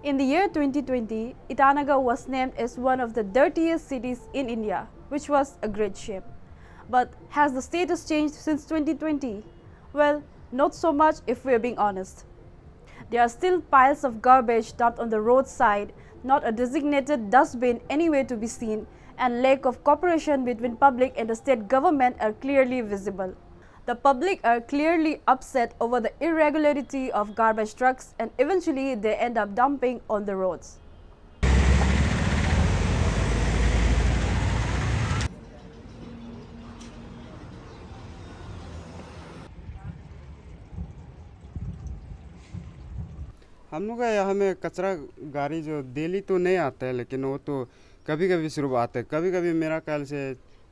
In the year 2020, Itanagar was named as one of the dirtiest cities in India, which was a great shame. But has the status changed since 2020? Well, not so much if we are being honest. There are still piles of garbage dumped on the roadside, not a designated dustbin anywhere to be seen, and lack of cooperation between public and the state government are clearly visible. The public are clearly upset over the irregularity of garbage trucks, and eventually they end up dumping on the roads. हम लोग का यहाँ में कचरा गाड़ी जो daily तो नहीं आता है, लेकिन वो तो कभी कभी सिर्फ आते हैं। कभी कभी मेरा ख्याल से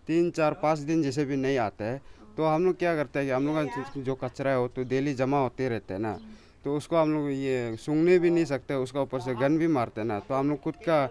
3 4 5 दिन जैसे भी नहीं आता है, तो हम लोग क्या करते हैं कि हम लोग का जो कचरा है वो तो डेली जमा होते रहते हैं ना, तो उसको हम लोग ये सूंघने भी नहीं सकते, उसका ऊपर से गन भी मारते हैं ना। तो हम लोग खुद का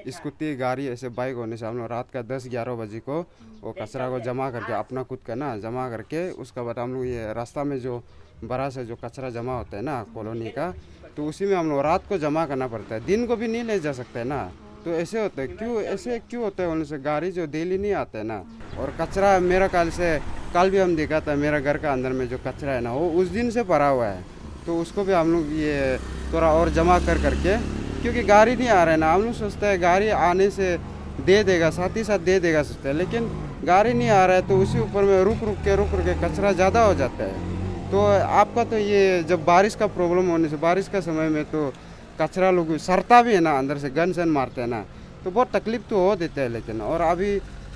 स्कूटी गाड़ी ऐसे बाइक होने से हम लोग रात का 10 11 बजे को वो कचरा को जमा करके अपना खुद का ना जमा करके, उसका बाद हम लोग ये रास्ता में जो बड़ा सा जो कचरा जमा होता है ना कॉलोनी का, तो उसी में हम लोग रात को जमा करना पड़ता है, दिन को भी नहीं ले जा सकते है ना। तो ऐसे होता है, क्यों होता है बोलने से गाड़ी जो डेली नहीं आता है ना। और कचरा मेरा ख्याल से कल भी हम देखा था, मेरा घर का अंदर में जो कचरा है ना वो उस दिन से भरा हुआ है, तो उसको भी हम लोग ये थोड़ा और जमा करके, क्योंकि गाड़ी नहीं आ रहा है ना, हम लोग सोचते हैं गाड़ी आने से दे देगा, साथ ही साथ दे देगा सोचते हैं, लेकिन गाड़ी नहीं आ रहा है तो उसी ऊपर में रुक रुक के कचरा ज़्यादा हो जाता है। तो आपका तो ये जब बारिश का प्रॉब्लम होने से, बारिश का समय में तो कचरा लोग सरता भी है ना, अंदर से गन सन मारते हैं ना, तो बहुत तकलीफ तो हो देता है। लेकिन और अभी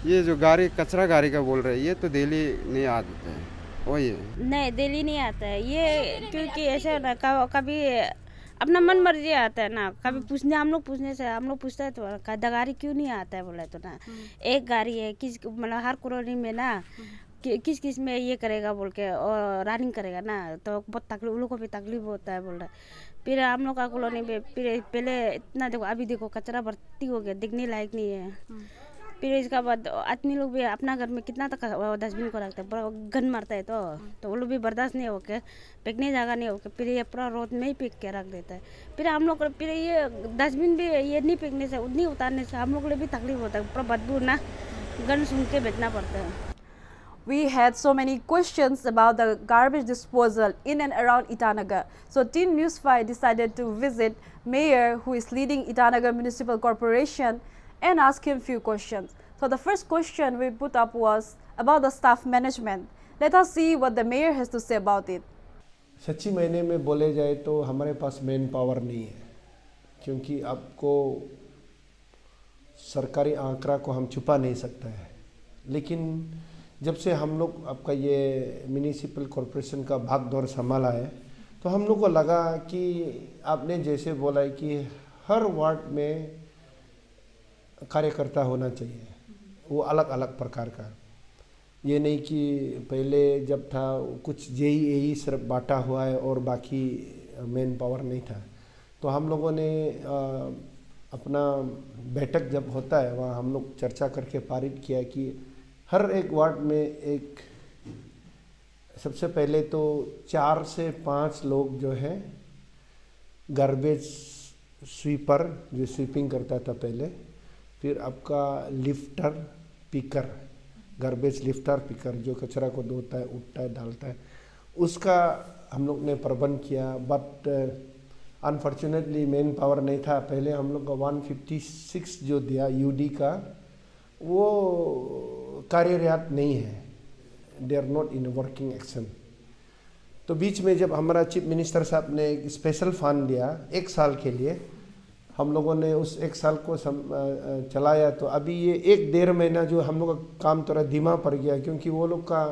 ये जो गाड़ी कचरा गाड़ी का बोल रहे हैं, ये तो डेली नहीं आ देते हैं, वही है। नहीं, दिल्ली नहीं आता है ये, क्योंकि ऐसे होता है कभी अपना मन मर्जी आता है ना, कभी पूछने हम लोग पूछते हैं तो गाड़ी क्यों नहीं आता है बोले तो ना, एक गाड़ी है किस मतलब हर कॉलोनी में ना, किस में ये करेगा बोल के और रनिंग करेगा ना, तो बहुत तकलीफ उन लोगों को भी तकलीफ होता है बोल रहा है। फिर हम लोग का कॉलोनी में फिर पहले इतना देखो, अभी देखो कचरा भर्ती हो गया, दिखने लायक नहीं है। फिर इसका बाद आदमी लोग भी अपना घर में कितना तक डस्टबिन को रखते हैं, गन मारता है तो वो लोग भी बर्दाश्त नहीं होके, फेंकने जगह नहीं होके, फिर ये पूरा रोड में ही फेंक के रख देता है। फिर हम लोग फिर ये डस्टबिन भी ये नहीं फेंकने से, उतनी उतारने से हम लोग को भी तकलीफ होता है, पूरा बदबू ना गन सुन के बेचना पड़ता है। We had so many questions about the garbage disposal in and around Itanagar. So Team News 5 decided to visit Mayor who is leading Itanagar Municipal Corporation and ask him few questions. So the first question we put up was about the staff management. Let us see what the mayor has to say about it. सच्ची मायने में बोले जाए तो हमारे पास man power नहीं है, क्योंकि आपको सरकारी आंकड़ा को हम छुपा नहीं सकते हैं। लेकिन जब से हम लोग आपका ये म्यूनिसिपल कॉरपोरेशन का भाग दौर संभाला है, तो हम लोग को लगा कि आपने जैसे बोला है कि हर वार्ड में कार्यकर्ता होना चाहिए, वो अलग अलग प्रकार का। ये नहीं कि पहले जब था कुछ यही सिर्फ बांटा हुआ है और बाकी मैन पावर नहीं था। तो हम लोगों ने अपना बैठक जब होता है वहाँ हम लोग चर्चा करके पारित किया कि हर एक वार्ड में एक सबसे पहले तो 4 से 5 लोग जो है गार्बेज स्वीपर जो स्वीपिंग करता था पहले, फिर आपका lifter picker, garbage lifter picker जो कचरा को धोता है, उठता है, डालता है, उसका हम लोग ने प्रबंध किया। बट अनफॉर्चुनेटली मैन पावर नहीं था। पहले हम लोग का 156 जो दिया यूडी का, वो कार्यरत नहीं है, they are not in working action. तो बीच में जब हमारा चीफ मिनिस्टर साहब ने एक स्पेशल फंड दिया 1 साल के लिए, हम लोगों ने उस 1 साल को चलाया। तो अभी ये 1 1.5 महीना जो हम लोग का काम थोड़ा धीमा पड़ गया, क्योंकि वो लोग का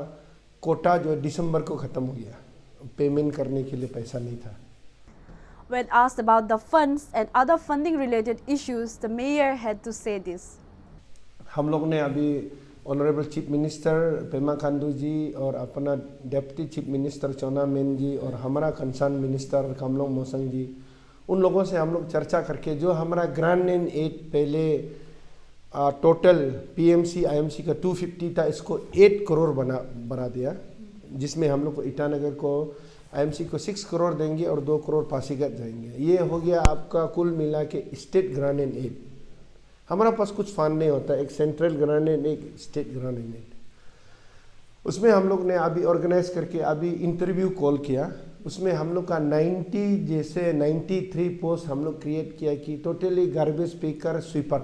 कोटा जो दिसंबर को ख़त्म हो गया, पेमेंट करने के लिए पैसा नहीं था। When asked about the funds and other funding related issues, the mayor had to say this. हम लोग ने अभी honourable chief minister Pema Khandu ji और अपना deputy chief minister Chowna Mein ji और हमारा कंसर्न मिनिस्टर कमलोंग मोसंग जी, उन लोगों से हम लोग चर्चा करके जो हमारा ग्रांड एंड एड पहले टोटल पीएमसी आईएमसी का 250 था, इसको 8 करोड़ बना दिया, जिसमें हम लोग को ईटानगर को आईएमसी को 6 करोड़ देंगे और 2 करोड़ पासीघाट जाएंगे। ये हो गया आपका कुल मिला के स्टेट ग्रांट एंड एड। हमारा पास कुछ फंड नहीं होता, एक सेंट्रल ग्रांट एंड एक स्टेट ग्रांट एंड एड। उसमें हम लोग ने अभी ऑर्गेनाइज करके अभी इंटरव्यू कॉल किया। उसमें हम लोग का 93 पोस्ट हम लोग क्रिएट किया कि टोटली गार्बेज पिकर स्वीपर।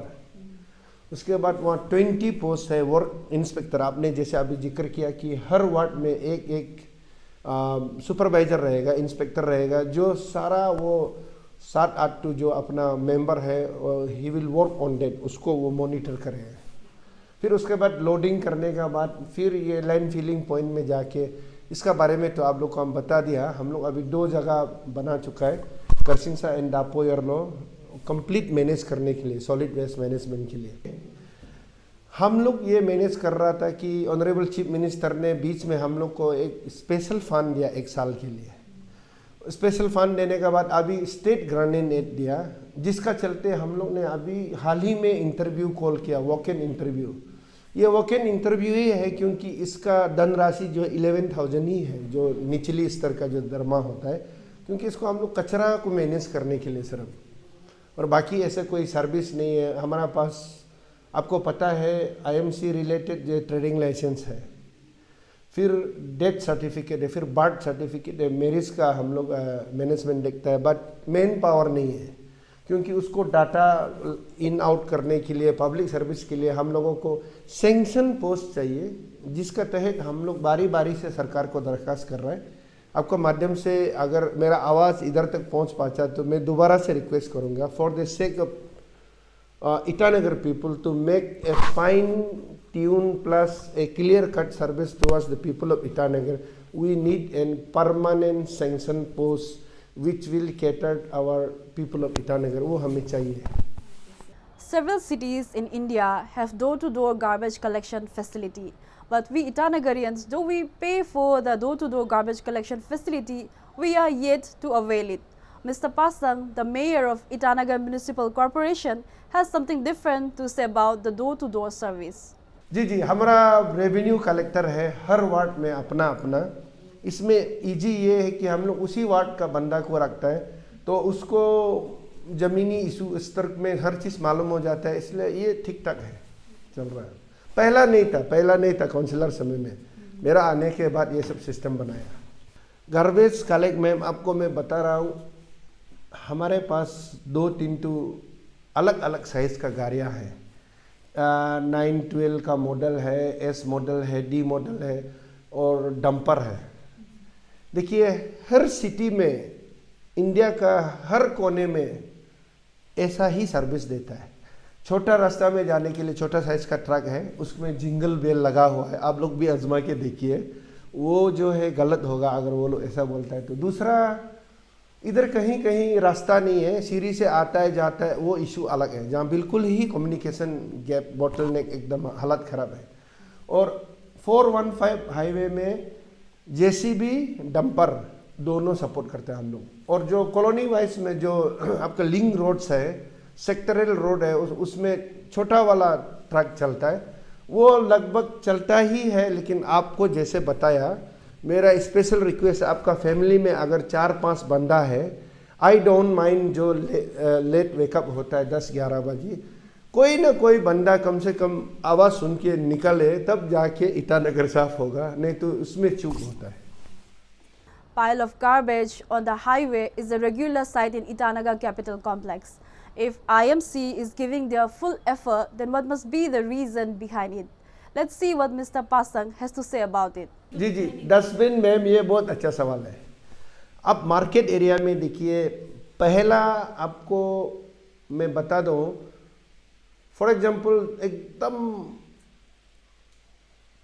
उसके बाद वहाँ 20 पोस्ट है वर्क इंस्पेक्टर। आपने जैसे अभी जिक्र किया कि हर वार्ड में एक सुपरवाइजर रहेगा, इंस्पेक्टर रहेगा, जो सारा वो 7-8 जो अपना मेंबर है he will work on that, उसको वो मॉनिटर करेगा। फिर उसके बाद लोडिंग करने के बाद फिर ये लाइन फिलिंग पॉइंट में जाके, इसका बारे में तो आप लोग को हम बता दिया। हम लोग अभी 2 जगह बना चुका है, करसिंगसा एंड दापोयरलो, कंप्लीट मैनेज करने के लिए, सॉलिड वेस्ट मैनेजमेंट के लिए। हम लोग ये मैनेज कर रहा था कि ऑनरेबल चीफ मिनिस्टर ने बीच में हम लोग को एक स्पेशल फंड दिया 1 साल के लिए। स्पेशल फंड देने के बाद अभी स्टेट ग्रांट एंड एड दिया, जिसका चलते हम लोग ने अभी हाल ही में इंटरव्यू कॉल किया, वॉक इन इंटरव्यू। ये वॉक इन इंटरव्यू ही है क्योंकि इसका धनराशि जो 11,000 ही है, जो निचली स्तर का जो दरमा होता है, क्योंकि इसको हम लोग कचरा को मैनेज करने के लिए सिर्फ, और बाकी ऐसे कोई सर्विस नहीं है हमारा पास। आपको पता है आईएमसी रिलेटेड जो ट्रेडिंग लाइसेंस है, फिर डेथ सर्टिफिकेट है, फिर बर्थ सर्टिफिकेट है, मेरिज का हम लोग मैनेजमेंट देखता है, बट मैन पावर नहीं है, क्योंकि उसको डाटा इन आउट करने के लिए, पब्लिक सर्विस के लिए हम लोगों को सैंक्शन पोस्ट चाहिए, जिसका तहत हम लोग बारी बारी से सरकार को दरख्वास्त कर रहे हैं। आपको माध्यम से अगर मेरा आवाज़ इधर तक पहुंच पाता तो मैं दोबारा से रिक्वेस्ट करूंगा, for the sake of Itanagar people, to make a fine tune plus a clear cut service towards the people of Itanagar. We need a permanent sanction post which will cater our people of Itanagar. वो हमें चाहिए। Several cities in India have door-to-door garbage collection facility, but we Itanagarians, though we pay for the door-to-door garbage collection facility, we are yet to avail it. Mr. Pasang, the mayor of Itanagar Municipal Corporation, has something different to say about the door-to-door service. जी, हमारा revenue collector है, हर ward में अपना अपना। इसमें easy ये है कि हम लोग उसी वार्ड का बंदा को रखता है, तो उसको ज़मीनी इशू स्तर में हर चीज़ मालूम हो जाता है, इसलिए ये ठीक ठाक है, चल रहा है। पहला नहीं था काउंसिलर समय में, मेरा आने के बाद ये सब सिस्टम बनाया। गार्बेज कलेक्ट में आपको मैं बता रहा हूँ, हमारे पास 2-3 अलग अलग साइज़ का गाड़ियाँ हैं। 912 का मॉडल है, एस मॉडल है, डी मॉडल है और डंपर है। देखिए हर सिटी में, इंडिया का हर कोने में ऐसा ही सर्विस देता है। छोटा रास्ता में जाने के लिए छोटा साइज़ का ट्रक है, उसमें जिंगल बेल लगा हुआ है, आप लोग भी आजमा के देखिए, वो जो है गलत होगा अगर वो लोग ऐसा बोलता है तो। दूसरा, इधर कहीं कहीं रास्ता नहीं है, सीढ़ी से आता है जाता है, वो इशू अलग है, जहाँ बिल्कुल ही कम्युनिकेशन गैप, बॉटलनेक, एकदम हालत ख़राब है। और 415 हाईवे में जेसीबी डंपर दोनों सपोर्ट करते हैं हम लोग। और जो कॉलोनी वाइज में जो आपका लिंक रोड्स है, सेक्टरल रोड है, उसमें छोटा वाला ट्रक चलता है, वो लगभग चलता ही है। लेकिन आपको जैसे बताया, मेरा स्पेशल रिक्वेस्ट है, आपका फैमिली में अगर 4-5 बंदा है, आई डोंट माइंड जो लेट वेकअप होता है 10-11 बजे, कोई ना कोई बंदा कम से कम आवाज़ सुन के निकले, तब जाके ईटानगर साफ होगा, नहीं तो उसमें चूक होता है। Pile of garbage on the highway is a regular sight in Itanagar Capital Complex. If IMC is giving their full effort, then what must be the reason behind it? Let's see what Mr. Pasang has to say about it. जी, dustbin ma'am, ये बहुत अच्छा सवाल है। अब market area में देखिए, पहला आपको मैं बता दूं, फॉर एग्जांपल एकदम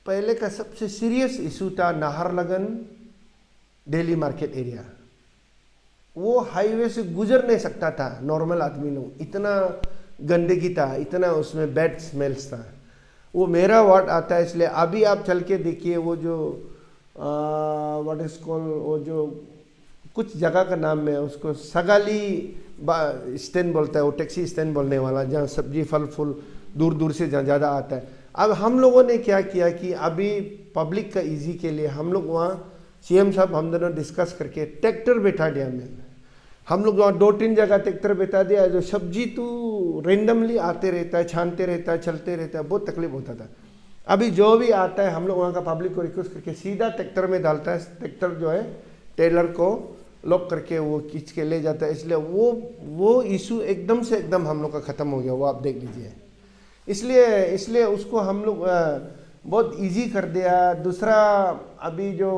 पहले का सबसे सीरियस इशू था नाहरलगन दिल्ली मार्केट एरिया। वो हाईवे से गुजर नहीं सकता था नॉर्मल आदमी लोग, इतना गंदगी था, इतना उसमें बैड स्मेल्स था। वो मेरा वार्ड आता है, इसलिए अभी आप चल के देखिए, वो जो व्हाट इज कॉल्ड, वो जो कुछ जगह का नाम है, उसको सगाली स्टैंड बोलता है, वो टैक्सी स्टैंड बोलने वाला, जहाँ सब्जी फल फूल दूर दूर से जहाँ ज़्यादा आता है। अब हम लोगों ने क्या किया कि अभी पब्लिक का इजी के लिए हम लोग वहाँ सीएम साहब हम दोनों डिस्कस करके ट्रैक्टर बैठा दिया मैम। हम लोग वहाँ 2-3 जगह ट्रैक्टर बैठा दिया, जो सब्जी तो रेंडमली आते रहता है, छानते रहता है, चलते रहता है, बहुत तकलीफ होता था। अभी जो भी आता है हम लोग वहाँ का पब्लिक को रिक्वेस्ट करके सीधा ट्रैक्टर में डालता है, ट्रैक्टर जो है टेलर को लॉक करके वो खींच के ले जाता है। इसलिए वो इशू एकदम से एकदम हम लोग का ख़त्म हो गया, वो आप देख लीजिए। इसलिए उसको हम लोग बहुत इजी कर दिया। दूसरा, अभी जो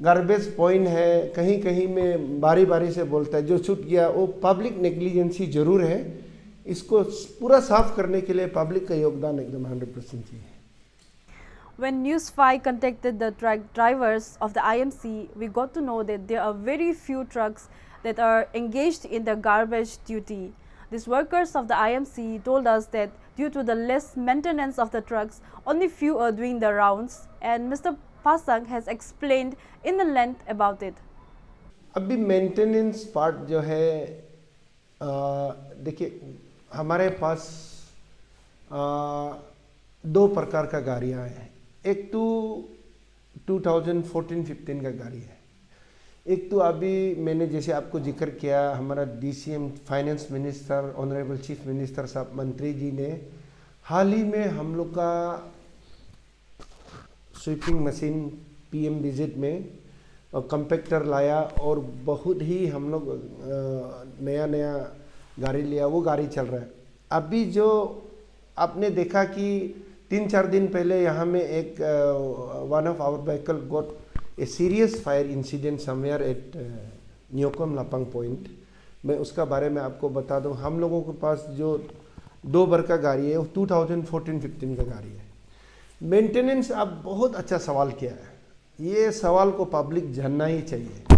गार्बेज पॉइंट है कहीं कहीं में बारी बारी से बोलता है, जो छूट गया वो पब्लिक नेग्लिजेंसी जरूर है। इसको पूरा साफ करने के लिए पब्लिक का योगदान एकदम 100% चाहिए। When News 5 contacted the truck drivers of the IMC, we got to know that there are very few trucks that are engaged in the garbage duty. These workers of the IMC told us that due to the less maintenance of the trucks, only few are doing the rounds, and Mr. Pasang has explained in the length about it. अभी maintenance part जो है, देखिए हमारे पास 2 प्रकार का गाड़ियाँ हैं। एक तो 2014-15 का गाड़ी है, एक तो अभी मैंने जैसे आपको जिक्र किया, हमारा DCM finance minister honourable chief minister साहब मंत्री जी ने हाल ही में हम लोग का स्वीपिंग मशीन PM विजिट में कंपैक्टर लाया और बहुत ही हम लोग नया गाड़ी लिया, वो गाड़ी चल रहा है। अभी जो आपने देखा कि 3-4 दिन पहले यहाँ में एक one of our vehicle got a serious fire incident somewhere at Nyokum Lapang point. मैं उसका बारे में आपको बता दूं, हम लोगों के पास जो 2 बार का गाड़ी है वो 2014-15 का गाड़ी है। मेंटेनेंस, आप बहुत अच्छा सवाल किया है, ये सवाल को पब्लिक जानना ही चाहिए।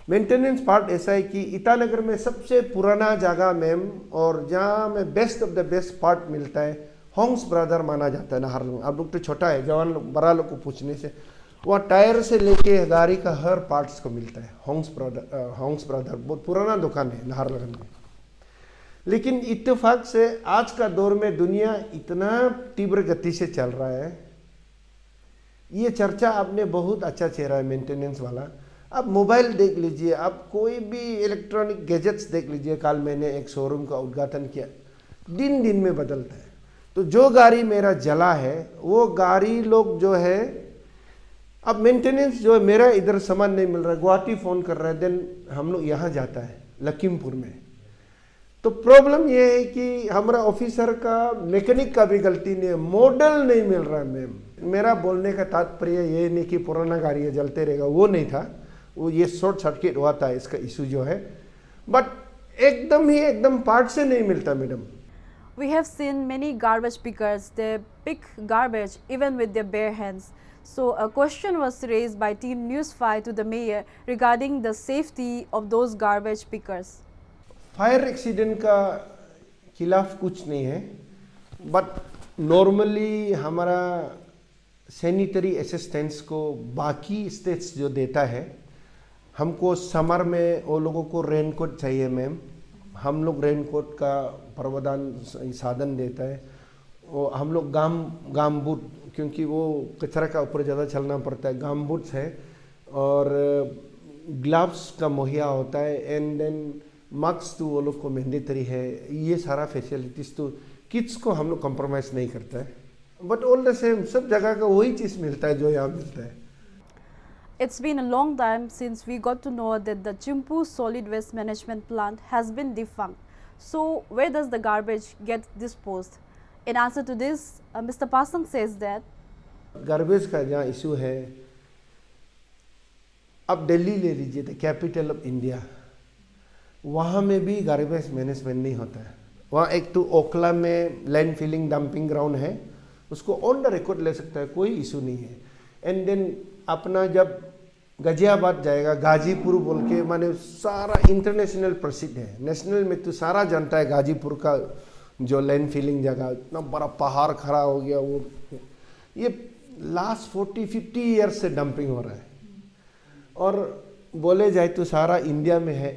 मेंटेनेंस पार्ट ऐसा है कि ईटानगर में सबसे पुराना जगह मैम, और जहाँ में best of the best part मिलता है, होंग्स ब्रदर माना जाता है नाहरलगुन। आप लोग तो छोटा है, जवान लोग बड़ा लोग को पूछने से, वहाँ टायर से लेके गाड़ी का हर पार्ट्स को मिलता है। होंग्स ब्रदर बहुत पुराना दुकान है नाहरलगुन में। लेकिन इत्तेफाक से आज का दौर में दुनिया इतना तीव्र गति से चल रहा है, ये चर्चा आपने बहुत अच्छा चेहरा है मेंटेनेंस वाला। आप मोबाइल देख लीजिए, आप कोई भी इलेक्ट्रॉनिक गैजेट्स देख लीजिए। कल मैंने एक शोरूम का उद्घाटन किया, दिन दिन में बदलता है। तो जो गाड़ी मेरा जला है वो गाड़ी लोग जो है, अब मेंटेनेंस जो है मेरा इधर सामान नहीं मिल रहा है, गुवाहाटी फ़ोन कर रहा है, देन हम लोग यहाँ जाता है लखीमपुर में। तो प्रॉब्लम ये है कि हमारा ऑफिसर का मैकेनिक का भी गलती नहीं है, मॉडल नहीं मिल रहा है मैम। मेरा बोलने का तात्पर्य ये नहीं कि पुराना गाड़ी है जलते रहेगा, वो नहीं था, वो ये शॉर्ट सर्किट हुआ था इसका इशू जो है। बट एकदम पार्ट से नहीं मिलता madam. We have seen many garbage pickers. They pick garbage even with their bare hands. So a question was raised by Team News 5 to the mayor regarding the safety of those garbage pickers. Fire accident का खिलाफ कुछ नहीं है, but normally हमारा sanitary assistance को बाकी states जो देता है, हमको समर में वो लोगों को रेनकोट चाहिए मैम। हम लोग रेनकोट का प्रावधान साधन देता है। वो हम लोग गाम बूट, क्योंकि वो कचरा का ऊपर ज़्यादा चलना पड़ता है, गाम बूट्स है और ग्लव्स का मुहैया होता है, एंड देन मास्क तो वो लोग को मैंडेटरी है। ये सारा फैसिलिटीज़ तो किड्स को हम लोग कॉम्प्रोमाइज़ नहीं करता है, बट ऑल द सेम सब जगह का वही चीज़ मिलता है जो यहाँ मिलता है। It's been a long time since we got to know that the Chimpu Solid Waste Management Plant has been defunct. So where does the garbage get disposed? In answer to this, Mr. Pasang says that garbage का जहाँ issue है, अब दिल्ली ले लीजिए, the capital of India, वहाँ में भी garbage management नहीं होता है। वहाँ एक तो ओखला में लैंड फिलिंग डंपिंग ग्राउंड है, उसको ऑन द रिकॉर्ड ले सकता है, कोई इशू नहीं है। एंड देन अपना जब गाजियाबाद जाएगा, गाजीपुर बोल के, माने सारा इंटरनेशनल प्रसिद्ध है, नेशनल में तो सारा जानता है गाजीपुर का जो लैंड फिलिंग जगह, इतना बड़ा पहाड़ खड़ा हो गया। वो ये लास्ट 40-50 ईयर्स से डंपिंग हो रहा है, और बोले जाए तो सारा इंडिया में है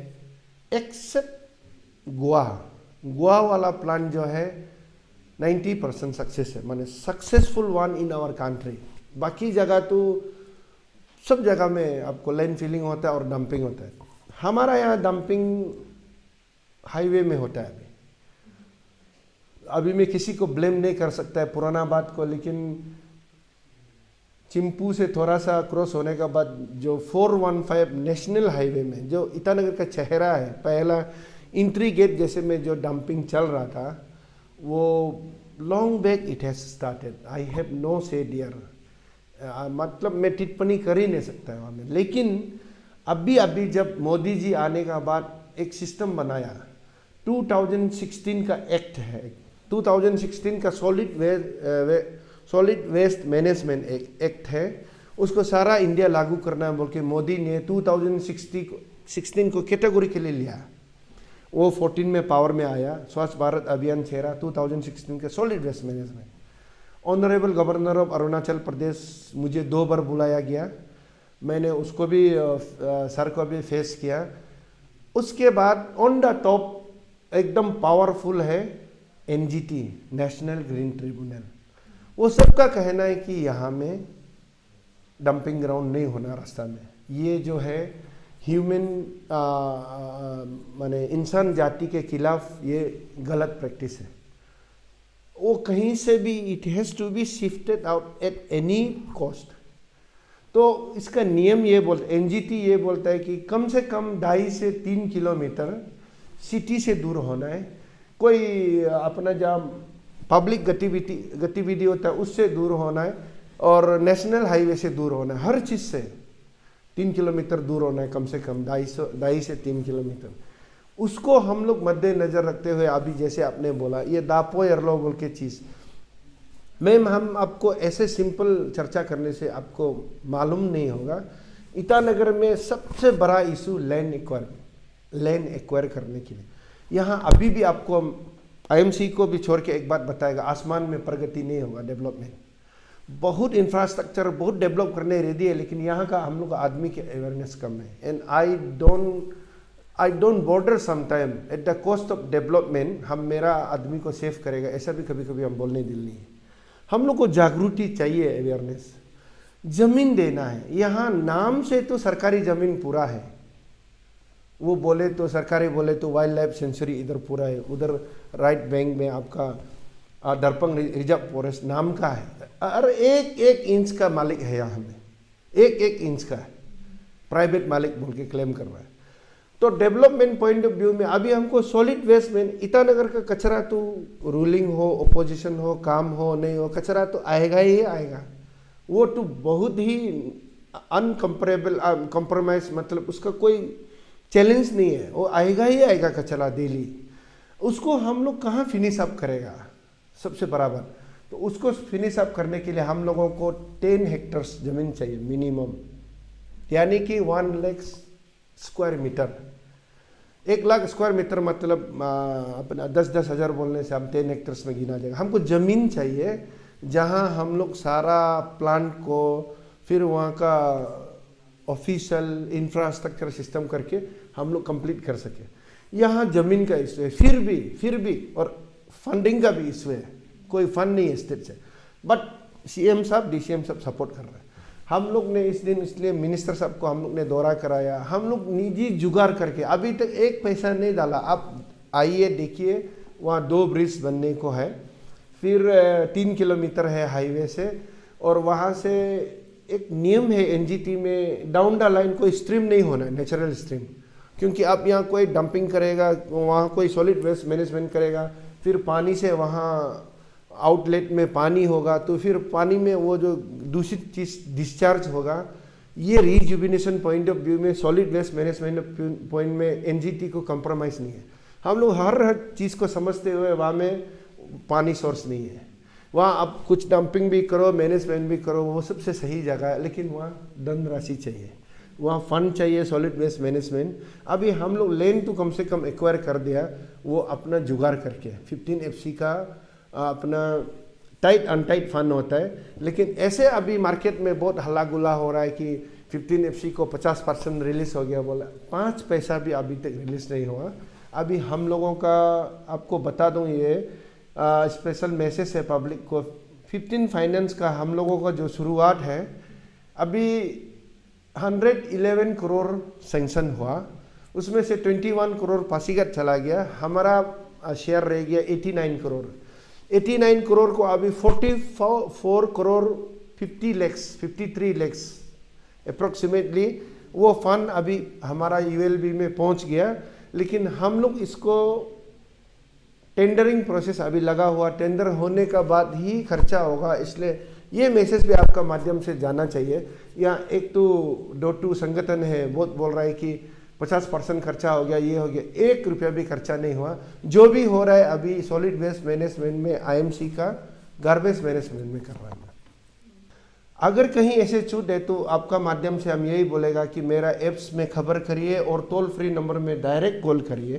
एक्सेप्ट गोवा वाला प्लांट जो है 90% सक्सेस है, माने successful one in our country. बाकी जगह तो सब जगह में आपको लैंड फिलिंग होता है और डंपिंग होता है। हमारा यहाँ डंपिंग हाईवे में होता है। अभी मैं किसी को ब्लेम नहीं कर सकता है पुराना बात को, लेकिन चिंपू से थोड़ा सा क्रॉस होने के बाद जो 415 नेशनल हाईवे में जो ईटानगर का चेहरा है, पहला इंट्री गेट जैसे में जो डंपिंग चल रहा था, वो long back it has started. I have no say dear, मतलब मैं टिप्पणी कर ही नहीं सकता है वहाँ में। लेकिन अभी जब मोदी जी आने का बाद एक सिस्टम बनाया, 2016 का एक्ट है, 2016 का सॉलिड वेस्ट मैनेजमेंट एक्ट है, उसको सारा इंडिया लागू करना बोल के मोदी ने 2016 को कैटेगरी के लिए लिया। वो 14 में पावर में आया, स्वच्छ भारत अभियान छेड़ा 2016 का solid waste management. Honourable governor of Arunachal Pradesh मुझे 2 बार बुलाया गया, मैंने उसको भी सर को भी फेस किया। उसके बाद ऑन द टॉप एकदम पावरफुल है एनजीटी, नेशनल ग्रीन ट्रिब्यूनल। वो सबका कहना है कि यहाँ में डंपिंग ग्राउंड नहीं होना रास्ता में। ये जो है ह्यूमन माने इंसान जाति के खिलाफ ये गलत प्रैक्टिस है। वो कहीं से भी it has to be shifted out at any cost. तो इसका नियम ये बोलता, एनजीटी ये बोलता है कि कम से कम 2.5 से 3 किलोमीटर सिटी से दूर होना है। कोई अपना जहाँ पब्लिक गतिविधि होता है उससे दूर होना है, और नेशनल हाईवे से दूर होना है। हर चीज़ से 3 किलोमीटर दूर होना है, कम से कम 2.5 से 3 किलोमीटर। उसको हम लोग मद्देनजर रखते हुए अभी जैसे आपने बोला ये दापो एयरलो बोल के चीज़, मैम हम आपको ऐसे सिंपल चर्चा करने से आपको मालूम नहीं होगा। ईटानगर में सबसे बड़ा इशू लैंड एक्वायर करने के लिए। यहाँ अभी भी आपको आईएमसी को भी छोड़ के एक बात बताएगा, आसमान में प्रगति नहीं होगा, डेवलपमेंट। बहुत इंफ्रास्ट्रक्चर बहुत डेवलप करने रेडी है, लेकिन यहाँ का हम लोग आदमी के अवेयरनेस कम है। And I don't border sometime at the cost of development हम मेरा आदमी को सेव करेगा, ऐसा भी कभी कभी हम बोलने दिल नहीं है। हम लोग को जागृति चाहिए, अवेयरनेस। जमीन देना है, यहाँ नाम से तो सरकारी जमीन पूरा है, वो बोले तो सरकारी बोले तो वाइल्ड लाइफ सेंचुरी इधर पूरा है, उधर राइट बैंक में आपका दर्पंग रिजर्व फॉरेस्ट नाम का है, और एक इंच का मालिक है यहाँ में, एक इंच का है, प्राइवेट मालिक बोल के क्लेम कर रहा है। तो डेवलपमेंट पॉइंट ऑफ व्यू में अभी हमको सॉलिड वेस्ट में ईटानगर का कचरा तो रूलिंग हो, ओपोजिशन हो, काम हो नहीं हो, कचरा तो आएगा ही आएगा। वो तो बहुत ही अनकम्परेबल कॉम्प्रोमाइज, मतलब उसका कोई चैलेंज नहीं है, वो आएगा ही आएगा कचरा डेली। उसको हम लोग कहाँ फिनिश अप करेगा सबसे बराबर। तो उसको फिनिश अप करने के लिए हम लोगों को 10 हेक्टर्स ज़मीन चाहिए मिनिमम, यानी कि 1 lakh square metre. 1 lakh square metre मतलब अपना 10-10 हज़ार बोलने से हम 10 हेक्टर्स में गिना जाएगा। हमको ज़मीन चाहिए जहाँ हम लोग सारा प्लांट को फिर वहाँ का ऑफिशियल इंफ्रास्ट्रक्चर सिस्टम करके हम लोग कंप्लीट कर सके। यहाँ ज़मीन का इशू है, फिर भी और फंडिंग का भी इशू है, कोई फंड नहीं है स्टेट से, बट सीएम साहब डीसीएम साहब सपोर्ट कर रहे हैं। हम लोग ने इस दिन इसलिए मिनिस्टर साहब को हम लोग ने दौरा कराया, हम लोग निजी जुगाड़ करके अभी तक 1 पैसा नहीं डाला। आप आइए देखिए, वहाँ 2 ब्रिज बनने को है, फिर 3 किलोमीटर है हाईवे से, और वहाँ से एक नियम है एनजीटी में, डाउन द लाइन कोई स्ट्रीम नहीं होना है, नेचुरल स्ट्रीम, क्योंकि आप यहाँ कोई डंपिंग करेगा, वहाँ कोई सॉलिड वेस्ट मैनेजमेंट करेगा, फिर पानी से वहाँ आउटलेट में पानी होगा, तो फिर पानी में वो जो दूषित चीज़ डिस्चार्ज होगा। ये रीजुबिनेशन पॉइंट ऑफ व्यू में, सॉलिड वेस्ट मैनेजमेंट पॉइंट में एनजीटी को कंप्रोमाइज़ नहीं है। हम लोग हर चीज़ को समझते हुए वहाँ में पानी सोर्स नहीं है, वहाँ आप कुछ डंपिंग भी करो, मैनेजमेंट भी करो, वो सबसे सही जगह है, लेकिन वहाँ धनराशि चाहिए, वहाँ फंड चाहिए, सॉलिड वेस्ट मैनेजमेंट। अभी हम लोग लैंड तो कम से कम एक्वायर कर दिया, वो अपना जुगाड़ करके 15FC का अपना टाइट अनटाइट फंड होता है। लेकिन ऐसे अभी मार्केट में बहुत हल्ला गुल्ला हो रहा है कि 15FC को 50% रिलीज हो गया, बोला 5 पैसा भी अभी तक रिलीज नहीं हुआ। अभी हम लोगों का आपको बता दूं, ये स्पेशल मैसेज है पब्लिक को, 15 फाइनेंस का हम लोगों का जो शुरुआत है, अभी 111 करोड़ सैंक्शन हुआ, उसमें से 21 करोड़ पासीघाट चला गया, हमारा शेयर रह गया 89 करोड़। 89 करोड़ को अभी 44 करोड़ 53 लैक्स अप्रोक्सीमेटली वो फंड अभी हमारा यूएलबी में पहुंच गया। लेकिन हम लोग इसको टेंडरिंग प्रोसेस अभी लगा हुआ, टेंडर होने का बाद ही खर्चा होगा, इसलिए ये मैसेज भी आपका माध्यम से जाना चाहिए। या एक तो डोटू संगठन है बहुत बोल रहा है कि 50% खर्चा हो गया, ये हो गया, 1 रुपया भी खर्चा नहीं हुआ। जो भी हो रहा है अभी सॉलिड वेस्ट मैनेजमेंट में आईएमसी का गार्बेज मैनेजमेंट में कर रहा है। अगर कहीं ऐसे छूट है तो आपका माध्यम से हम यही बोलेगा कि मेरा ऐप्स में खबर करिए और टोल फ्री नंबर में डायरेक्ट कॉल करिए।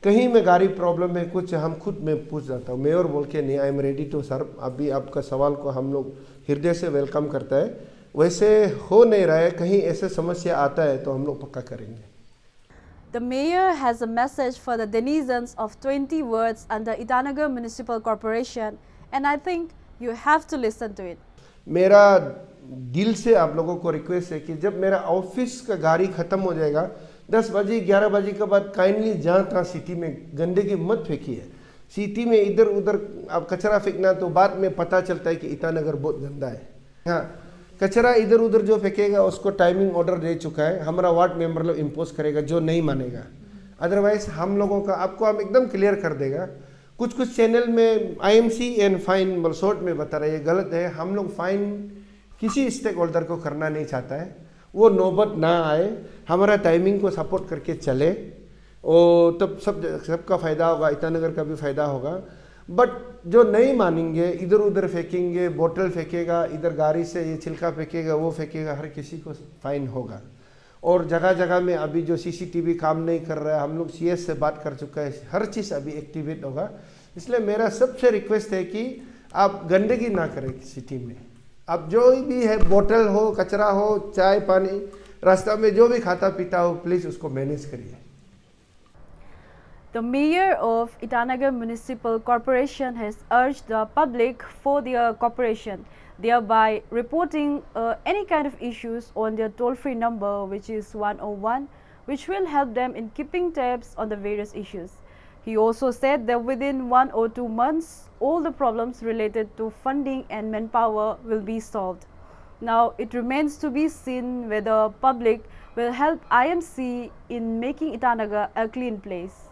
कहीं में गाड़ी प्रॉब्लम है कुछ, हम खुद में पूछ जाता हूँ, मेयर बोल के नहीं, I am ready to serve. अभी आपका सवाल को हम लोग हृदय से वेलकम करता है। वैसे हो नहीं रहा है, कहीं ऐसे समस्या आता है तो हम लोग पक्का करेंगे। The mayor has a message for the denizens of 20 wards under Itanagar Municipal Corporation, and I think you have to listen to it. मेरा दिल से आप लोगों को रिक्वेस्ट है कि जब मेरा ऑफिस का गाड़ी ख़त्म हो जाएगा 10 बजे 11 बजे के बाद काइंडली जहाँ तहाँ सिटी में गंदगी मत फेंकिए। सिटी में इधर उधर आप कचरा फेंकना तो बाद में पता चलता है कि ईटानगर बहुत गंदा है। हाँ, कचरा इधर उधर जो फेंकेगा उसको टाइमिंग ऑर्डर दे चुका है, हमारा वार्ड मेंबर लोग इम्पोज करेगा जो नहीं मानेगा। अदरवाइज हम लोगों का आपको हम एकदम क्लियर कर देगा। कुछ चैनल में आईएमसी एंड फाइन शॉर्ट में बता रहे, ये गलत है। हम लोग फाइन किसी स्टेक होल्डर को करना नहीं चाहता है, वो नौबत ना आए, हमारा टाइमिंग को सपोर्ट करके चले और तब सबका फ़ायदा होगा, ईटानगर का भी फ़ायदा होगा। बट जो नहीं मानेंगे, इधर उधर फेंकेंगे, बोतल फेंकेगा, इधर गाड़ी से ये छिलका फेंकेगा, वो फेंकेगा, हर किसी को फाइन होगा। और जगह जगह में अभी जो सीसीटीवी काम नहीं कर रहा है, हम लोग सीएस से बात कर चुका है, हर चीज़ अभी एक्टिवेट होगा। इसलिए मेरा सबसे रिक्वेस्ट है कि आप गंदगी ना करें सिटी में। अब जो भी है, बोतल हो, कचरा हो, चाय पानी, रास्ता में जो भी खाता पीता हो, प्लीज़ उसको मैनेज करिए। The mayor of Itanagar Municipal Corporation has urged the public for their cooperation, thereby reporting any kind of issues on their toll-free number, which is 101, which will help them in keeping tabs on the various issues. He also said that within 1 or 2 months, all the problems related to funding and manpower will be solved. Now, it remains to be seen whether public will help IMC in making Itanagar a clean place.